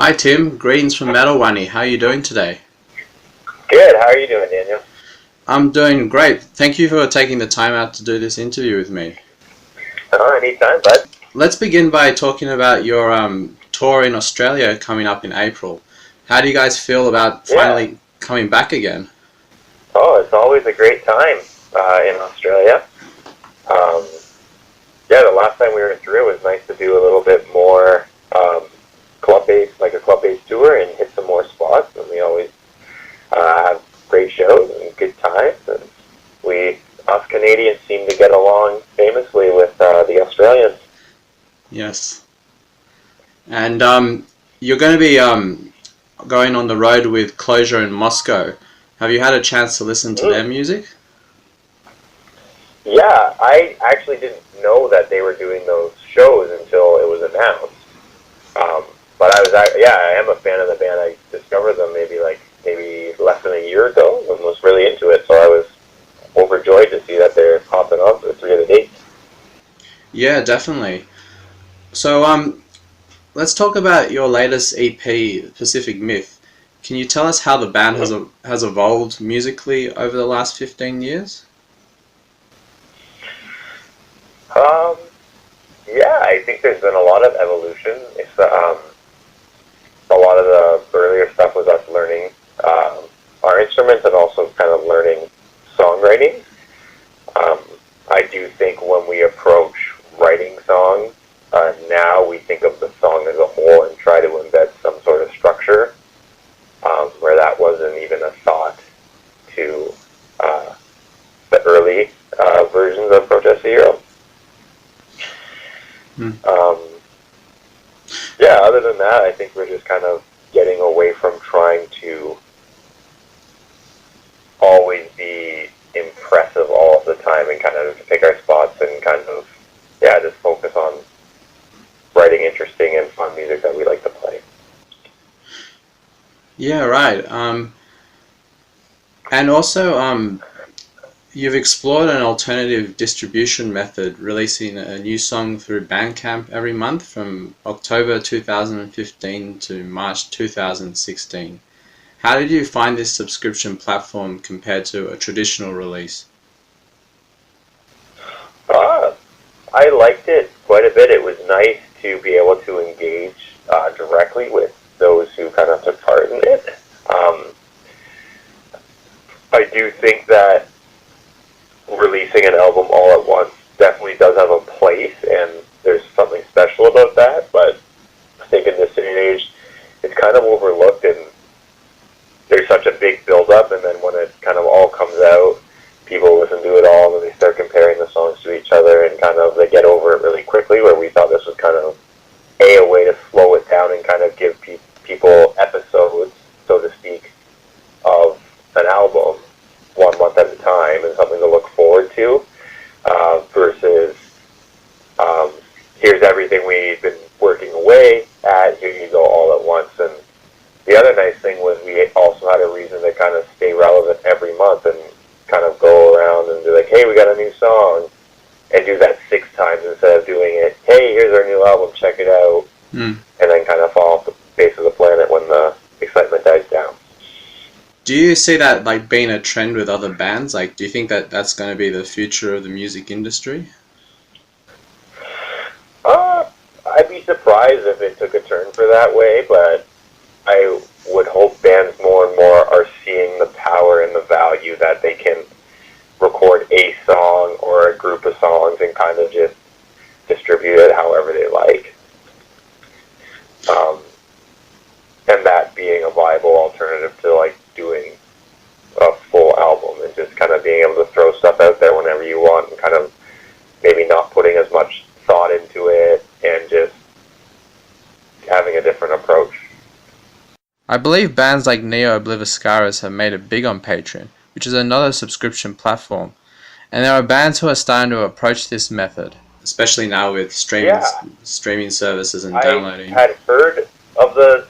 Hi Tim, greetings from Wani. How are you doing today? Good. How are you doing, Daniel? I'm doing great. Thank you for taking the time out to do this interview with me. Anytime, bud. Let's begin by talking about your tour in Australia coming up in April. How do you guys feel about Yeah. finally coming back again? Oh, it's always a great time in Australia. Um, yeah, the last time we were through, it was nice to do a little bit more club-based, like a club-based tour, and hit some more spots. And we always have great shows and good times. And us Canadians, seem to get along famously with the Australians. Yes. And you're going to be going on the road with Closure in Moscow. Have you had a chance to listen to their music? Yeah, I actually didn't know that they were doing those shows until it was announced. But I am a fan of the band. I discovered them maybe less than a year ago and was really into it. So I was overjoyed to see that they're popping up for 3 of the dates. Yeah, definitely. So let's talk about your latest EP, Pacific Myth. Can you tell us how the band has evolved musically over the last 15 years? Um, yeah, I think there's been a lot of evolution. A lot of the earlier stuff was us learning our instruments and also kind of learning songwriting. Um, I do think when we approach writing songs, now we think of the song as a whole and try to embed some sort of structure where that wasn't even a thought to the early versions of Protest Hero. Um, yeah, other than that, I think we're just kind of getting away from trying to always be impressive all of the time and kind of pick our spots and kind of, yeah, just focus on writing interesting and fun music that we like to play. Yeah, right. And also, you've explored an alternative distribution method, releasing a new song through Bandcamp every month from October 2015 to March 2016. How did you find this subscription platform compared to a traditional release? Uh, I liked it quite a bit. It was nice to be able to engage directly with those who kind of took part in it. Um, I do think that releasing an album all at once definitely does have a place, and there's something special about that. But I think in this day and age, it's kind of overlooked, and there's such a big build-up, and then when it kind of all comes out, people listen to it all, and they start comparing the songs to each other, and kind of they get over it really quickly, where we thought this was kind of a way to slow it down and kind of give people episodes, so to speak, of an album 1 month at a time and something to look forward to versus here's everything we've been working away at, here you go all at once. And the other nice thing was we also had a reason to kind of stay relevant every month and kind of go around and be like, hey, we got a new song, and do that 6 times instead of doing it, hey, here's our new album, check it out, and then kind of fall off the face of the planet when the excitement dies down. Do you see that like being a trend with other bands? Like, do you think that that's going to be the future of the music industry? I'd be surprised if it took a turn for that way, but I would hope bands more and more are seeing the power and the value that they can record a song or a group of songs and kind of just distribute it however they like. And that being a viable alternative to like doing a full album and just kind of being able to throw stuff out there whenever you want and kind of maybe not putting as much thought into it and just having a different approach. I believe bands like Neo Obliviscaris have made it big on Patreon, which is another subscription platform. And there are bands who are starting to approach this method, especially now with streaming services and downloading. I had heard of the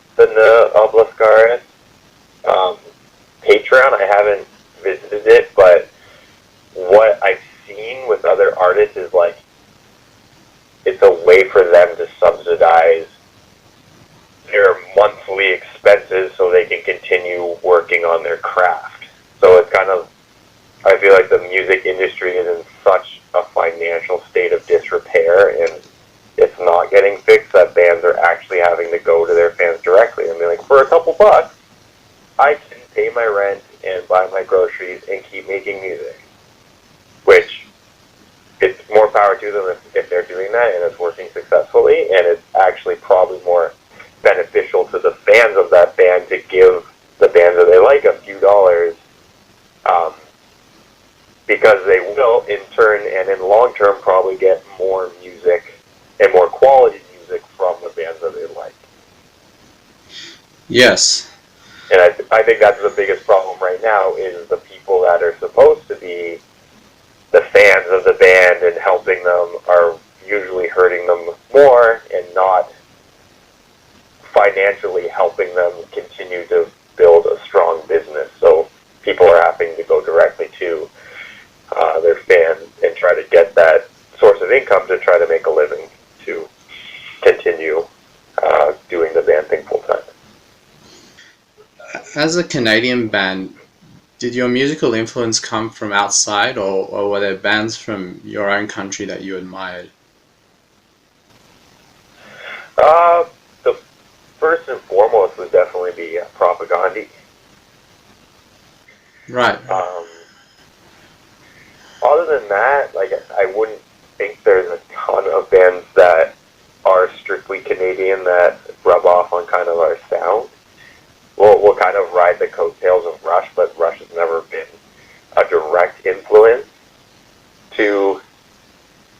Oblascaris Patreon. I haven't visited it, but what I've seen with other artists is like it's a way for them to subsidize their monthly expenses so they can continue working on their craft. So it's kind of, I feel like the music industry is in such a financial state of disrepair, and it's not getting fixed that bands are actually having to go to their fans directly and be like, for a couple bucks, I can pay my rent and buy my groceries and keep making music. Which, it's more power to them if they're doing that and it's working successfully, and it's actually probably more beneficial to the fans of that band to give the bands that they like a few dollars, because they will in turn and in long term probably get more music and more quality music from the bands that they like. Yes. And I think that's the biggest problem right now, is the people that are supposed to be the fans of the band and helping them are usually hurting them more and not financially helping them continue to build a strong business. So people are having to go directly to their fans and try to get that source of income to try to make a living to continue doing the band thing full time. As a Canadian band, did your musical influence come from outside, or were there bands from your own country that you admired? The first and foremost would definitely be Propaganda. Right. Other than that, like, I wouldn't think there's a ton of bands that are strictly Canadian that rub off on kind of our sound. We'll kind of ride the coattails of Rush, but Rush has never been a direct influence to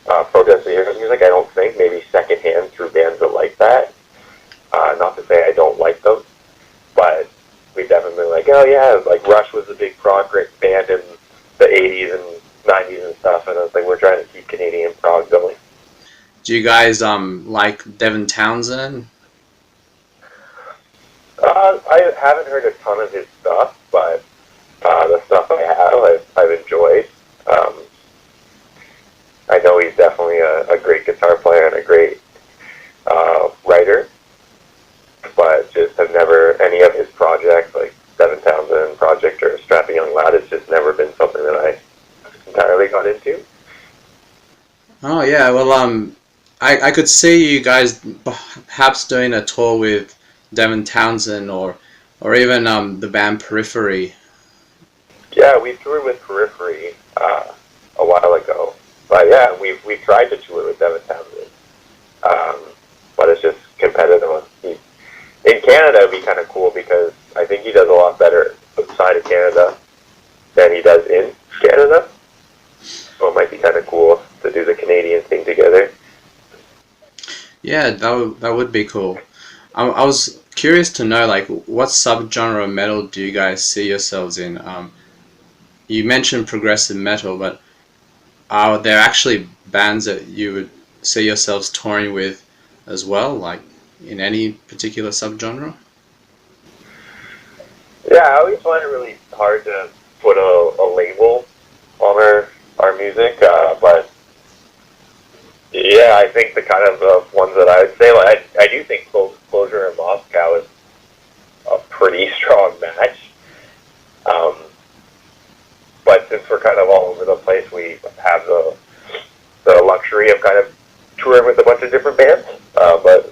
Protest the Heroes music, I don't think. Maybe secondhand through bands that like that. Not to say I don't like them, but we definitely like, oh yeah, like Rush was a big prog band in the 80s and 90s and stuff, and I was like, we're trying to keep Canadian prog going. Do you guys like Devin Townsend? I haven't heard a ton of his stuff, but the stuff I have, I've enjoyed. I know he's definitely a great guitar player and a great writer, but just have never, any of his projects, like Devin Townsend Project or Strapping Young Lad, it's just never been something that I entirely got into. Oh yeah, well I could see you guys perhaps doing a tour with Devin Townsend or even the band Periphery. Yeah, we toured with Periphery a while ago, but yeah, we've tried to tour with Devin Townsend, but it's just competitive. In Canada, it'd be kind of cool because I think he does a lot better outside of Canada than he does in Canada. So it might be kind of cool to do the Canadian thing together. Yeah, that would be cool. I was curious to know, like, what subgenre of metal do you guys see yourselves in? You mentioned progressive metal, but are there actually bands that you would see yourselves touring with as well, like in any particular subgenre? Yeah, I always find it really hard to put a label on our music, but yeah, I think the kind of ones that I would say, like, I do think Closure in Moscow is a pretty strong match. But since we're kind of all over the place, we have the luxury of kind of touring with a bunch of different bands. But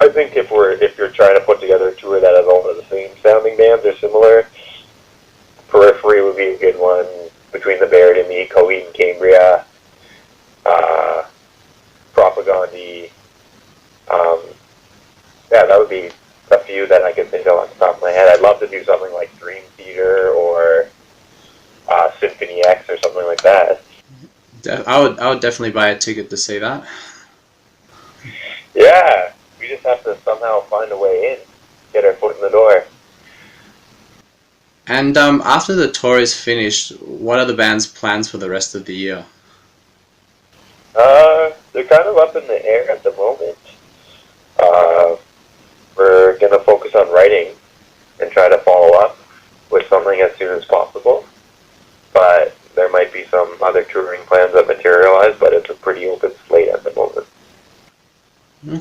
I think if you're trying to put together a tour that has all of the same sounding bands or similar, Periphery would be a good one. Between the Baird and me, Coheed and Cambria, Propaganda. Yeah, that would be a few that I can think of on the top of my head. I'd love to do something like Dream Theater or Symphony X or something like that. I would definitely buy a ticket to see that. Yeah, we just have to somehow find a way in, get our foot in the door. And after the tour is finished, what are the band's plans for the rest of the year? They're kind of up in the air at the moment. We're going to focus on writing and try to follow up with something as soon as possible. But there might be some other touring plans that materialize, but it's a pretty open slate at the moment.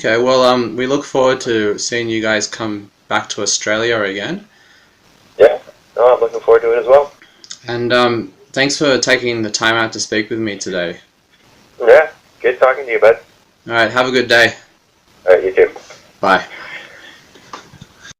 Okay, well, we look forward to seeing you guys come back to Australia again. Yeah, no, I'm looking forward to it as well. And thanks for taking the time out to speak with me today. Yeah, good talking to you, bud. All right, have a good day. All right, you too. Bye.